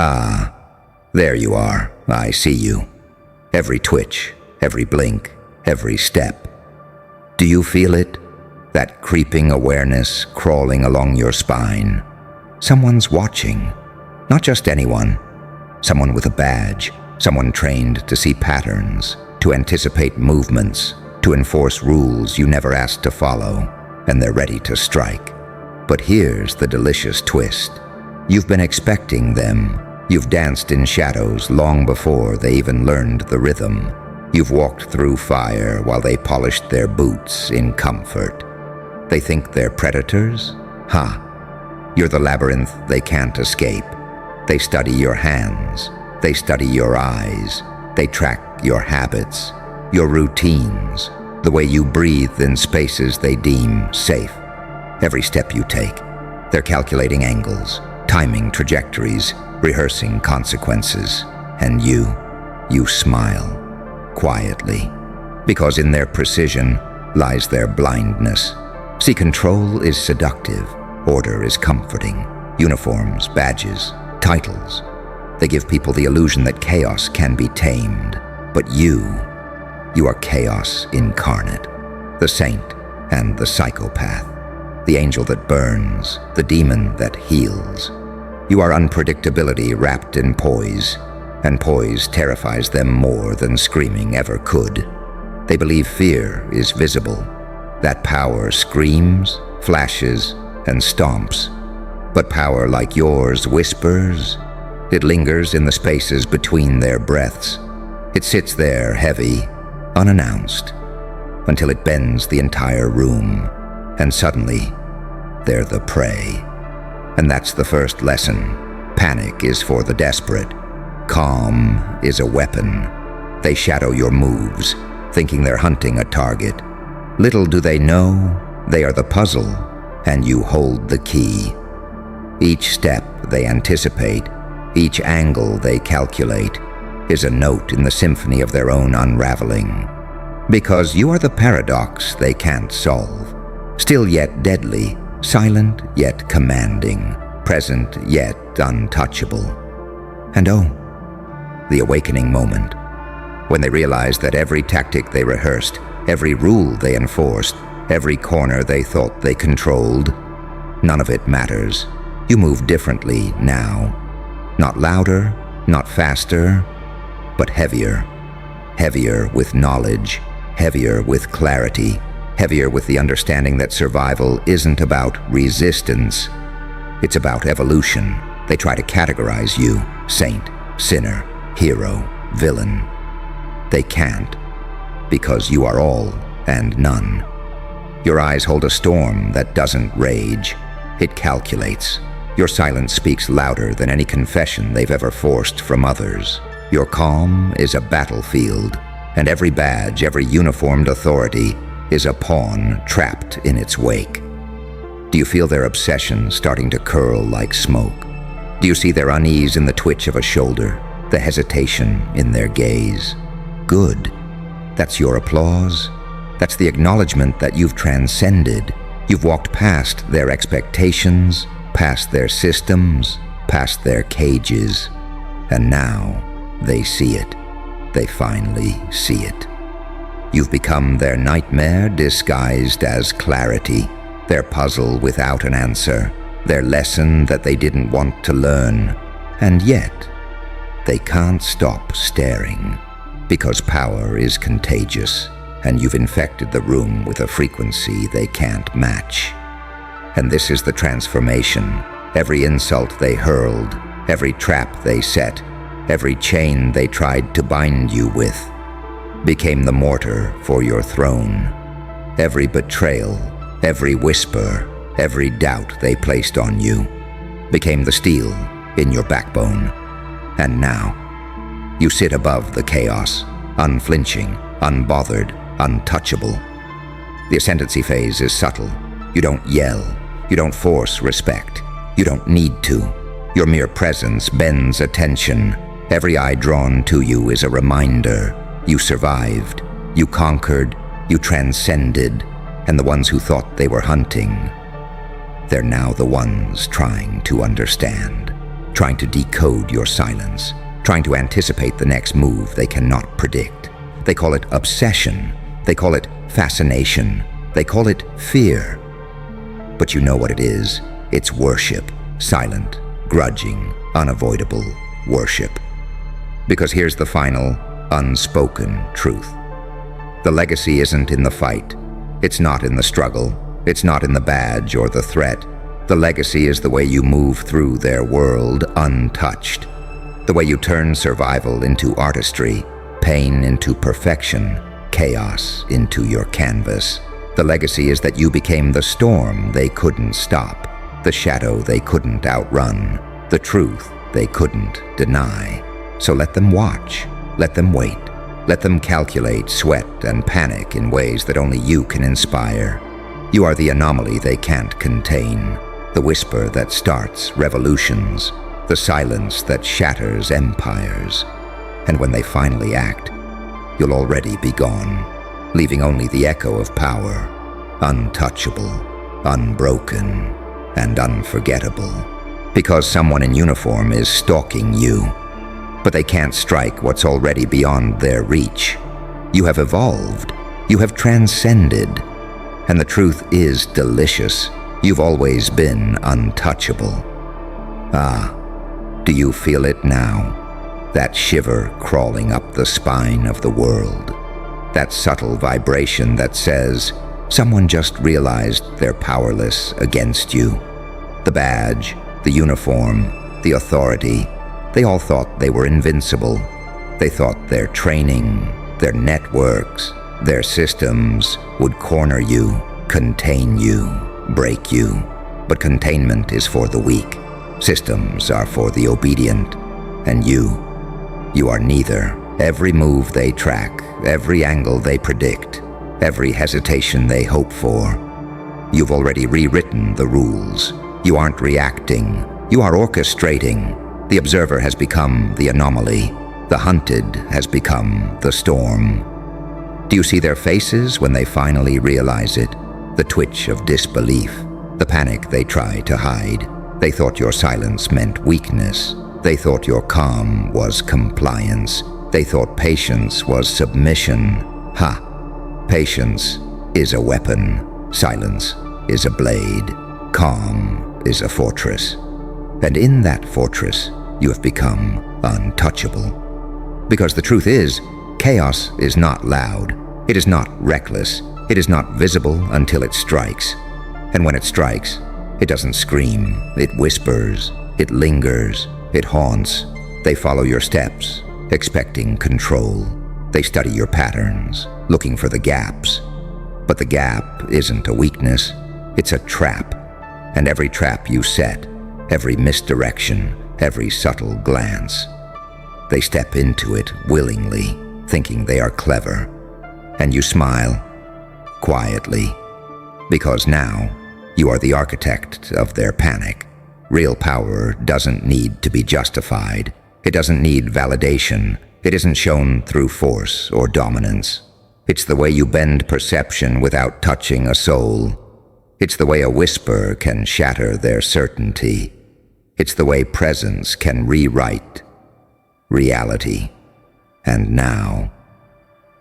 Ah, there you are. I see you. Every twitch, every blink, every step. Do you feel it? That creeping awareness crawling along your spine. Someone's watching. Not just anyone. Someone with a badge. Someone trained to see patterns, to anticipate movements, to enforce rules you never asked to follow, and they're ready to strike. But here's the delicious twist. You've been expecting them. You've danced in shadows long before they even learned the rhythm. You've walked through fire while they polished their boots in comfort. They think they're predators? You're the labyrinth they can't escape. They study your hands. They study your eyes. They track your habits, your routines, the way you breathe in spaces they deem safe. Every step you take, they're calculating angles, timing trajectories, rehearsing consequences. And you smile, quietly, because in their precision lies their blindness. See, control is seductive, order is comforting, uniforms, badges, titles. They give people the illusion that chaos can be tamed. But you are chaos incarnate, the saint and the psychopath, the angel that burns, the demon that heals. You are unpredictability wrapped in poise, and poise terrifies them more than screaming ever could. They believe fear is visible, that power screams, flashes, and stomps. But power like yours whispers. It lingers in the spaces between their breaths. It sits there heavy, unannounced, until it bends the entire room, and suddenly, they're the prey. And that's the first lesson. Panic is for the desperate. Calm is a weapon. They shadow your moves, thinking they're hunting a target. Little do they know, they are the puzzle, and you hold the key. Each step they anticipate, each angle they calculate, is a note in the symphony of their own unraveling. Because you are the paradox they can't solve. Still yet deadly, silent yet commanding, present yet untouchable. And the awakening moment, when they realize that every tactic they rehearsed, every rule they enforced, every corner they thought they controlled, none of it matters. You move differently now. Not louder, not faster, but heavier. Heavier with knowledge, heavier with clarity, heavier with the understanding that survival isn't about resistance. It's about evolution. They try to categorize you, saint, sinner, hero, villain. They can't, because you are all and none. Your eyes hold a storm that doesn't rage. It calculates. Your silence speaks louder than any confession they've ever forced from others. Your calm is a battlefield, and every badge, every uniformed authority is a pawn trapped in its wake. Do you feel their obsession starting to curl like smoke? Do you see their unease in the twitch of a shoulder, the hesitation in their gaze? Good. That's your applause. That's the acknowledgement that you've transcended. You've walked past their expectations, past their systems, past their cages. And now they see it. They finally see it. You've become their nightmare disguised as clarity, their puzzle without an answer, their lesson that they didn't want to learn. And yet, they can't stop staring, because power is contagious, and you've infected the room with a frequency they can't match. And this is the transformation. Every insult they hurled, every trap they set, every chain they tried to bind you with, became the mortar for your throne. Every betrayal, every whisper, every doubt they placed on you, became the steel in your backbone. And now, you sit above the chaos, unflinching, unbothered, untouchable. The ascendancy phase is subtle. You don't yell. You don't force respect. You don't need to. Your mere presence bends attention. Every eye drawn to you is a reminder. You survived. You conquered. You transcended. And the ones who thought they were hunting, they're now the ones trying to understand. trying to decode your silence, trying to anticipate the next move they cannot predict. They call it obsession. They call it fascination. They call it fear. But you know what it is. It's worship. Silent, grudging, unavoidable worship. Because here's the final, unspoken truth. The legacy isn't in the fight. It's not in the struggle. It's not in the badge or the threat. The legacy is the way you move through their world untouched. The way you turn survival into artistry, pain into perfection, chaos into your canvas. The legacy is that you became the storm they couldn't stop, the shadow they couldn't outrun, the truth they couldn't deny. So let them watch, let them wait, let them calculate, sweat, and panic in ways that only you can inspire. You are the anomaly they can't contain, the whisper that starts revolutions, the silence that shatters empires. And when they finally act, you'll already be gone, leaving only the echo of power, untouchable, unbroken, and unforgettable. Because someone in uniform is stalking you, but they can't strike what's already beyond their reach. You have evolved, you have transcended, and the truth is delicious. You've always been untouchable. Ah, do you feel it now? That shiver crawling up the spine of the world. That subtle vibration that says, someone just realized they're powerless against you. The badge, the uniform, the authority, they all thought they were invincible. They thought their training, their networks, their systems would corner you, contain you, break you. But containment is for the weak. Systems are for the obedient. And you are neither. Every move they track, every angle they predict, every hesitation they hope for. You've already rewritten the rules. You aren't reacting. You are orchestrating. The observer has become the anomaly. The hunted has become the storm. Do you see their faces when they finally realize it? The twitch of disbelief, the panic they try to hide. They thought your silence meant weakness. They thought your calm was compliance. They thought patience was submission. Ha! Patience is a weapon. Silence is a blade. Calm is a fortress. And in that fortress, you have become untouchable. Because the truth is, chaos is not loud. It is not reckless. It is not visible until it strikes. And when it strikes, it doesn't scream. It whispers. It lingers. It haunts. They follow your steps, expecting control. They study your patterns, looking for the gaps. But the gap isn't a weakness. It's a trap. And every trap you set, every misdirection, every subtle glance, they step into it willingly, thinking they are clever. And you smile, quietly, because now you are the architect of their panic. Real power doesn't need to be justified. It doesn't need validation. It isn't shown through force or dominance. It's the way you bend perception without touching a soul. It's the way a whisper can shatter their certainty. It's the way presence can rewrite reality. And now,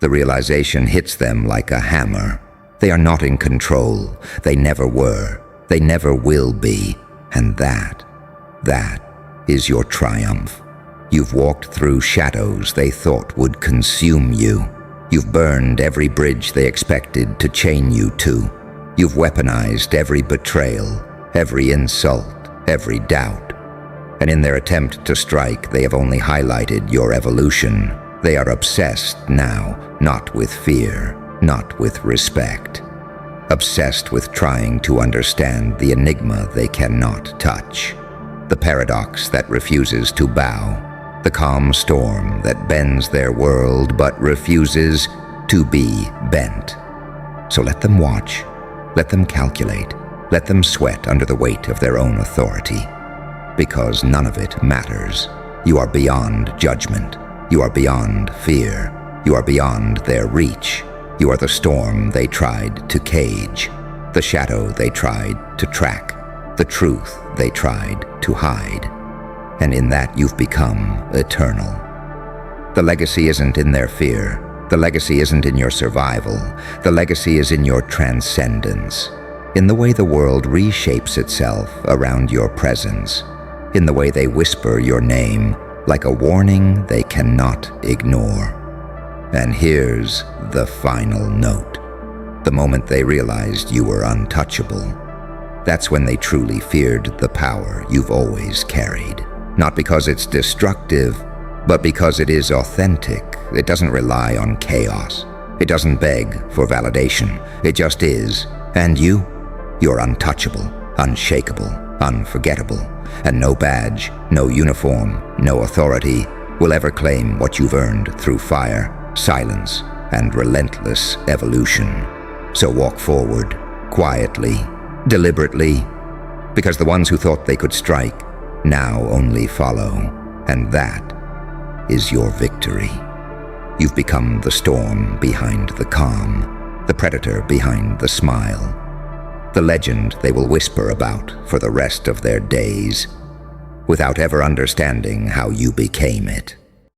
the realization hits them like a hammer. They are not in control. They never were. They never will be. And that is your triumph. You've walked through shadows they thought would consume you. You've burned every bridge they expected to chain you to. You've weaponized every betrayal, every insult, every doubt. And in their attempt to strike, they have only highlighted your evolution. They are obsessed now, not with fear, not with respect. Obsessed with trying to understand the enigma they cannot touch. The paradox that refuses to bow. The calm storm that bends their world but refuses to be bent. So let them watch. Let them calculate. Let them sweat under the weight of their own authority. Because none of it matters. You are beyond judgment. You are beyond fear. You are beyond their reach. You are the storm they tried to cage, the shadow they tried to track, the truth they tried to hide. and in that you've become eternal. The legacy isn't in their fear. The legacy isn't in your survival. The legacy is in your transcendence, in the way the world reshapes itself around your presence, in the way they whisper your name like a warning they cannot ignore. And here's the final note. The moment they realized you were untouchable, that's when they truly feared the power you've always carried. Not because it's destructive, but because it is authentic. It doesn't rely on chaos. It doesn't beg for validation. It just is. And you're untouchable, unshakable, unforgettable. And no badge, no uniform, no authority will ever claim what you've earned through fire, silence, and relentless evolution. So walk forward, quietly, deliberately, because the ones who thought they could strike now only follow, and that is your victory. You've become the storm behind the calm, the predator behind the smile, the legend they will whisper about for the rest of their days, without ever understanding how you became it.